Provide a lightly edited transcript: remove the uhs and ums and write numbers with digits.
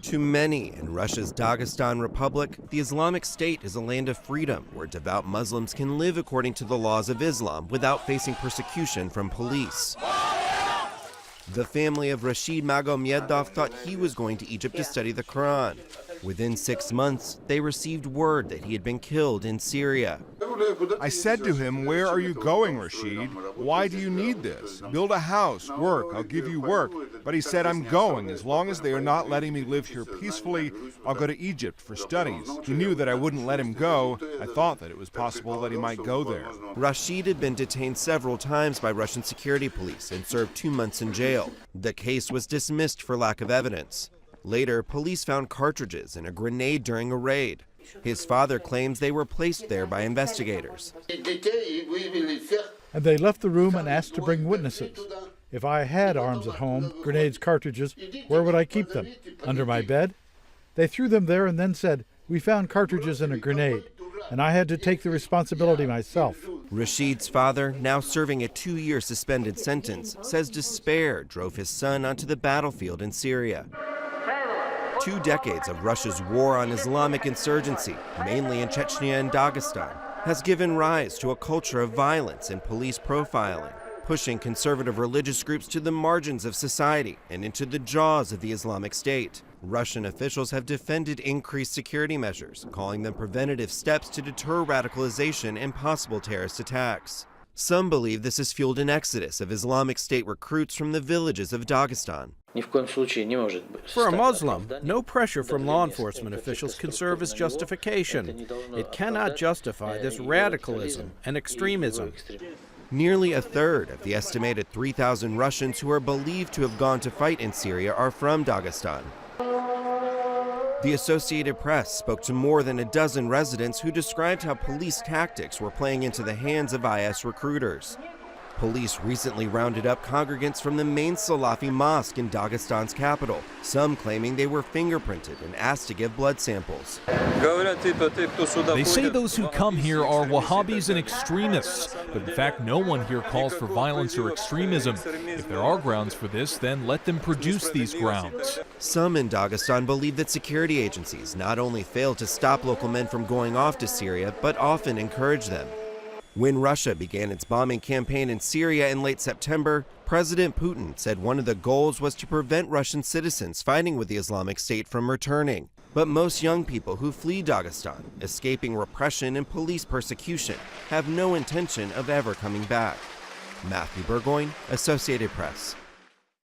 To many in Russia's Dagestan Republic, the Islamic State is a land of freedom where devout Muslims can live according to the laws of Islam without facing persecution from police. The family of Rashid Magomedov thought he was going to Egypt to study the Quran. Within 6 months, they received word that he had been killed in Syria. I said to him, "Where are you going, Rashid? Why do you need this? Build a house, work, I'll give you work." But he said, "I'm going. As long as they are not letting me live here peacefully, I'll go to Egypt for studies." He knew that I wouldn't let him go. I thought that it was possible that he might go there. Rashid had been detained several times by Russian security police and served 2 months in jail. The case was dismissed for lack of evidence. Later, police found cartridges and a grenade during a raid. His father claims they were placed there by investigators. And they left the room and asked to bring witnesses. If I had arms at home, grenades, cartridges, where would I keep them? Under my bed? They threw them there and then said, "We found cartridges and a grenade," and I had to take the responsibility myself. Rashid's father, now serving a 2-year suspended sentence, says despair drove his son onto the battlefield in Syria. 2 decades of Russia's war on Islamic insurgency, mainly in Chechnya and Dagestan, has given rise to a culture of violence and police profiling, pushing conservative religious groups to the margins of society and into the jaws of the Islamic State. Russian officials have defended increased security measures, calling them preventative steps to deter radicalization and possible terrorist attacks. Some believe this has fueled an exodus of Islamic State recruits from the villages of Dagestan. For a Muslim, no pressure from law enforcement officials can serve as justification. It cannot justify this radicalism and extremism. Nearly a third of the estimated 3,000 Russians who are believed to have gone to fight in Syria are from Dagestan. The Associated Press spoke to more than a dozen residents who described how police tactics were playing into the hands of IS recruiters. Police recently rounded up congregants from the main Salafi mosque in Dagestan's capital, some claiming they were fingerprinted and asked to give blood samples. They say those who come here are Wahhabis and extremists, but in fact no one here calls for violence or extremism. If there are grounds for this, then let them produce these grounds. Some in Dagestan believe that security agencies not only fail to stop local men from going off to Syria, but often encourage them. When Russia began its bombing campaign in Syria in late September, President Putin said one of the goals was to prevent Russian citizens fighting with the Islamic State from returning. But most young people who flee Dagestan, escaping repression and police persecution, have no intention of ever coming back. Matthew Burgoyne, Associated Press.